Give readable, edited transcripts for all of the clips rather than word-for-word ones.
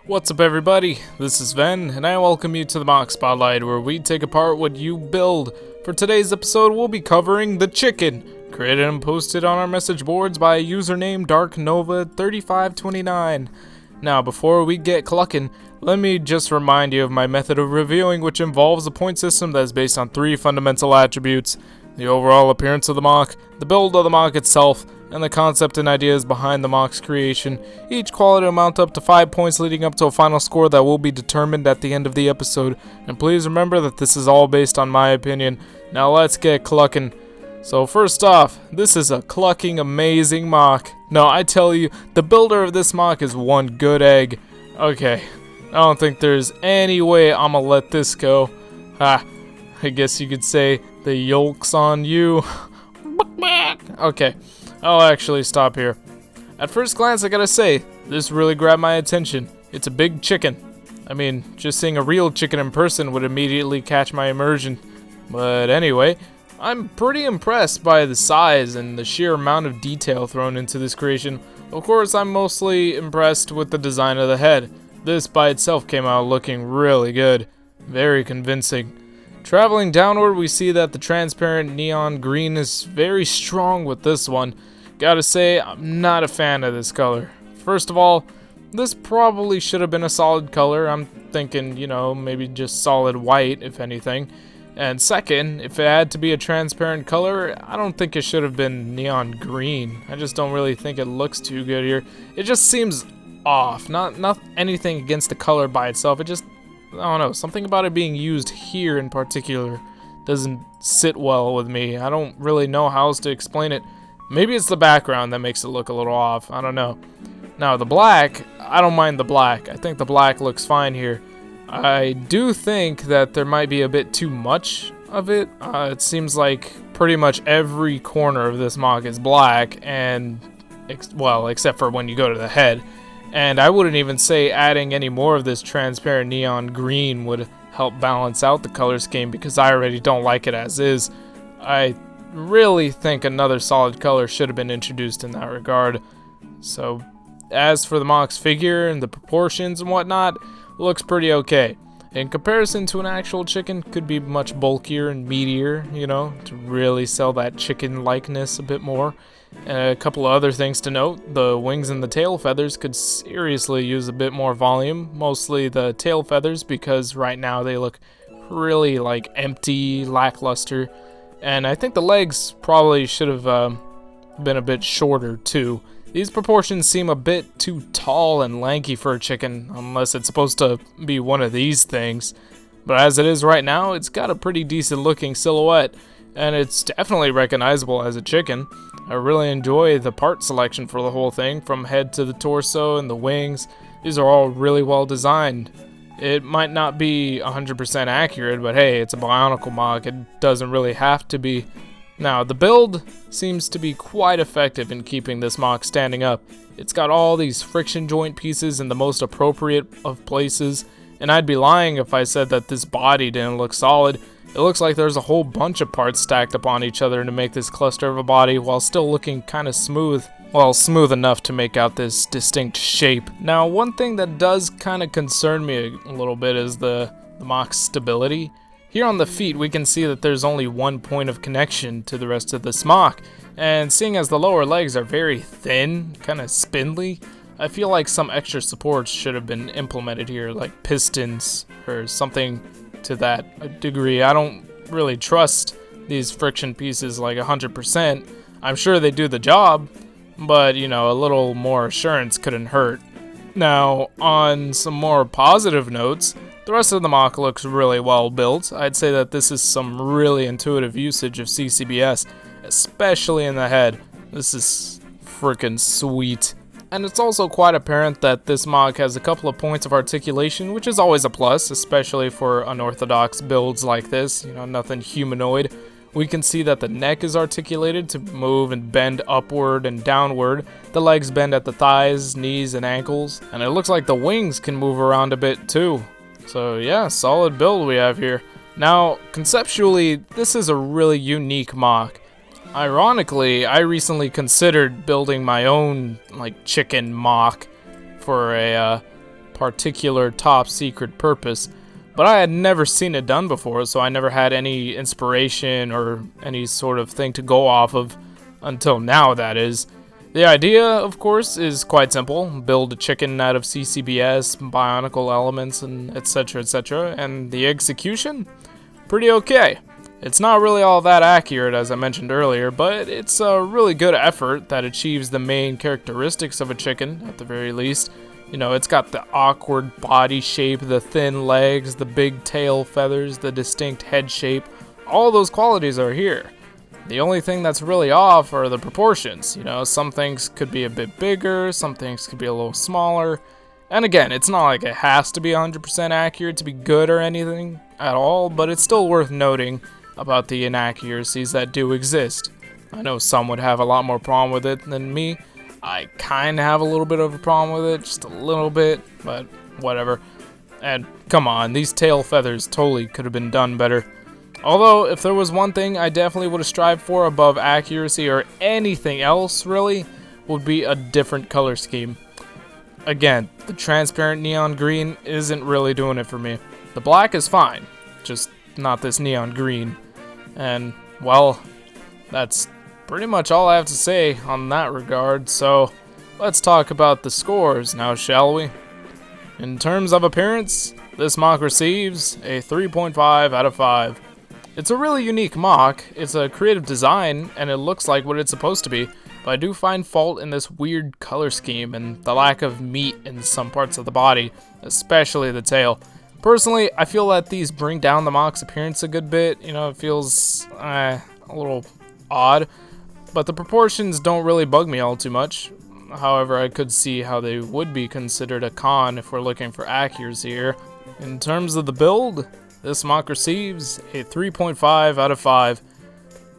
What's up everybody, this is Ven, and I welcome you to the MOC Spotlight, where we take apart what you build. For today's episode, we'll be covering the chicken, created and posted on our message boards by a username Darknova3529. Now, before we get clucking, let me just remind you of my method of reviewing, which involves a point system that is based on 3 fundamental attributes: the overall appearance of the MOC, the build of the MOC itself, and the concept and ideas behind the MOC's creation. Each quality will mount up to 5 points, leading up to a final score that will be determined at the end of the episode. And please remember that this is all based on my opinion. Now let's get clucking. So first off, this is a clucking amazing MOC. No, I tell you, the builder of this MOC is one good egg. Okay, I don't think there's any way I'ma let this go. I guess you could say the yolk's on you. Okay, I'll actually stop here. At first glance, I gotta say, this really grabbed my attention. It's a big chicken. I mean, just seeing a real chicken in person would immediately catch my immersion. But anyway, I'm pretty impressed by the size and the sheer amount of detail thrown into this creation. Of course, I'm mostly impressed with the design of the head. This by itself came out looking really good. Very convincing. Traveling downward, we see that the transparent neon green is very strong with this one. Gotta say, I'm not a fan of this color. First of all, this probably should have been a solid color. I'm thinking, maybe just solid white, if anything. And second, if it had to be a transparent color, I don't think it should have been neon green. I just don't really think it looks too good here. It just seems off. Not anything against the color by itself. It just, I don't know, something about it being used here in particular doesn't sit well with me. I don't really know how else to explain it. Maybe it's the background that makes it look a little off. I don't know. Now, the black, I don't mind the black. I think the black looks fine here. I do think that there might be a bit too much of it. It seems like pretty much every corner of this MOC is black, and, well, except for when you go to the head. And I wouldn't even say adding any more of this transparent neon green would help balance out the color scheme, because I already don't like it as is. I really think another solid color should have been introduced in that regard. So, as for the MOC's figure and the proportions and whatnot, looks pretty okay. In comparison to an actual chicken, could be much bulkier and meatier, to really sell that chicken likeness a bit more. And a couple of other things to note: the wings and the tail feathers could seriously use a bit more volume, mostly the tail feathers, because right now they look really like empty, lackluster. And I think the legs probably should have been a bit shorter too. These proportions seem a bit too tall and lanky for a chicken, unless it's supposed to be one of these things. But as it is right now, it's got a pretty decent looking silhouette, and it's definitely recognizable as a chicken. I really enjoy the part selection for the whole thing, from head to the torso and the wings. These are all really well designed. It might not be 100% accurate, but hey, it's a Bionicle MOC. It doesn't really have to be. Now, the build seems to be quite effective in keeping this MOC standing up. It's got all these friction joint pieces in the most appropriate of places, and I'd be lying if I said that this body didn't look solid. It looks like there's a whole bunch of parts stacked upon each other to make this cluster of a body, while still looking kind of smooth. Well, smooth enough to make out this distinct shape. Now, one thing that does kind of concern me a little bit is the MOC's stability. Here on the feet, we can see that there's only one point of connection to the rest of this MOC, and seeing as the lower legs are very thin, kind of spindly, I feel like some extra supports should have been implemented here, like pistons or something to that degree. I don't really trust these friction pieces like 100%. I'm sure they do the job, but a little more assurance couldn't hurt. Now, on some more positive notes, the rest of the MOC looks really well built. I'd say that this is some really intuitive usage of CCBS, especially in the head. This is freaking sweet. And it's also quite apparent that this MOC has a couple of points of articulation, which is always a plus, especially for unorthodox builds like this, nothing humanoid. We can see that the neck is articulated to move and bend upward and downward. The legs bend at the thighs, knees, and ankles. And it looks like the wings can move around a bit too. So yeah, solid build we have here. Now, conceptually, this is a really unique MOC. Ironically, I recently considered building my own, chicken MOC for a particular top secret purpose, but I had never seen it done before, so I never had any inspiration or any sort of thing to go off of until now, that is. The idea, of course, is quite simple. Build a chicken out of CCBS, bionicle elements, and etc, etc. And the execution? Pretty okay. It's not really all that accurate, as I mentioned earlier, but it's a really good effort that achieves the main characteristics of a chicken, at the very least. You know, it's got the awkward body shape, the thin legs, the big tail feathers, the distinct head shape. All those qualities are here. The only thing that's really off are the proportions. You know, some things could be a bit bigger, some things could be a little smaller. And again, it's not like it has to be 100% accurate to be good or anything at all, but it's still worth noting about the inaccuracies that do exist. I know some would have a lot more problem with it than me. I kind of have a little bit of a problem with it, just a little bit, but whatever. And come on, these tail feathers totally could have been done better. Although, if there was one thing I definitely would have strived for above accuracy or anything else, really, would be a different color scheme. Again, the transparent neon green isn't really doing it for me. The black is fine, just not this neon green. And, well, that's pretty much all I have to say on that regard, so let's talk about the scores now, shall we? In terms of appearance, this MOC receives a 3.5 out of 5. It's a really unique MOC, it's a creative design, and it looks like what it's supposed to be, but I do find fault in this weird color scheme and the lack of meat in some parts of the body, especially the tail. Personally, I feel that these bring down the MOC's appearance a good bit. You know, it feels a little odd, but the proportions don't really bug me all too much. However, I could see how they would be considered a con if we're looking for accuracy here. In terms of the build, this MOC receives a 3.5 out of 5.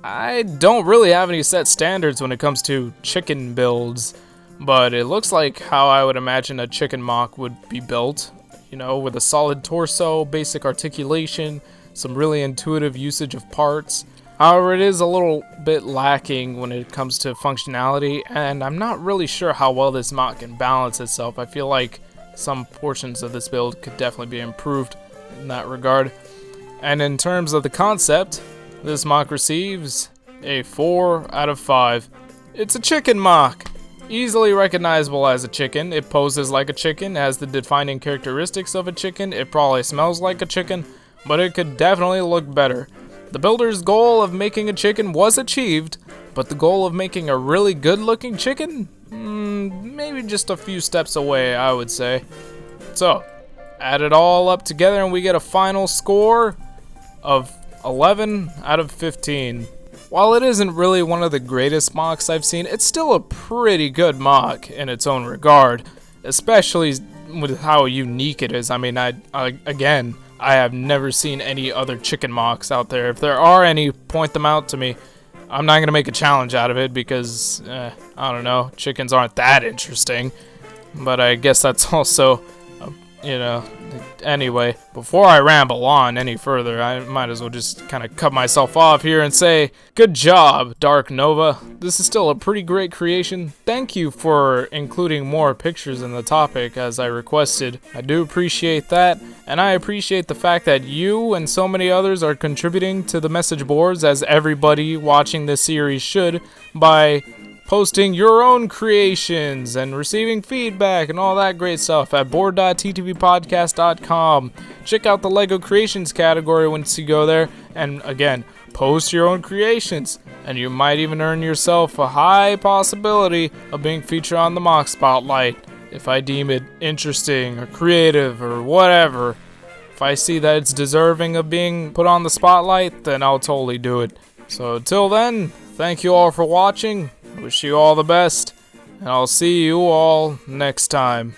I don't really have any set standards when it comes to chicken builds, but it looks like how I would imagine a chicken MOC would be built. You know, with a solid torso, basic articulation, some really intuitive usage of parts. However, it is a little bit lacking when it comes to functionality, and I'm not really sure how well this MOC can balance itself. I feel like some portions of this build could definitely be improved in that regard. And in terms of the concept, this MOC receives a 4 out of 5. It's a chicken MOC! Easily recognizable as a chicken, it poses like a chicken, has the defining characteristics of a chicken, it probably smells like a chicken, but it could definitely look better. The builder's goal of making a chicken was achieved, but the goal of making a really good looking chicken? Maybe just a few steps away, I would say. So, add it all up together and we get a final score of 11 out of 15. While it isn't really one of the greatest MOCs I've seen, it's still a pretty good MOC in its own regard, especially with how unique it is. I mean, again, I have never seen any other chicken MOCs out there. If there are any, point them out to me. I'm not going to make a challenge out of it because, I don't know, chickens aren't that interesting. But I guess that's also, you know, anyway, before I ramble on any further, I might as well just kind of cut myself off here and say, good job, Dark Nova. This is still a pretty great creation. Thank you for including more pictures in the topic as I requested. I do appreciate that, and I appreciate the fact that you and so many others are contributing to the message boards, as everybody watching this series should, by posting your own creations and receiving feedback and all that great stuff at board.ttvpodcast.com. Check out the LEGO Creations category once you go there, and again, post your own creations, and you might even earn yourself a high possibility of being featured on the MOC Spotlight if I deem it interesting or creative or whatever. If I see that it's deserving of being put on the spotlight, then I'll totally do it. So till then, thank you all for watching. Wish you all the best, and I'll see you all next time.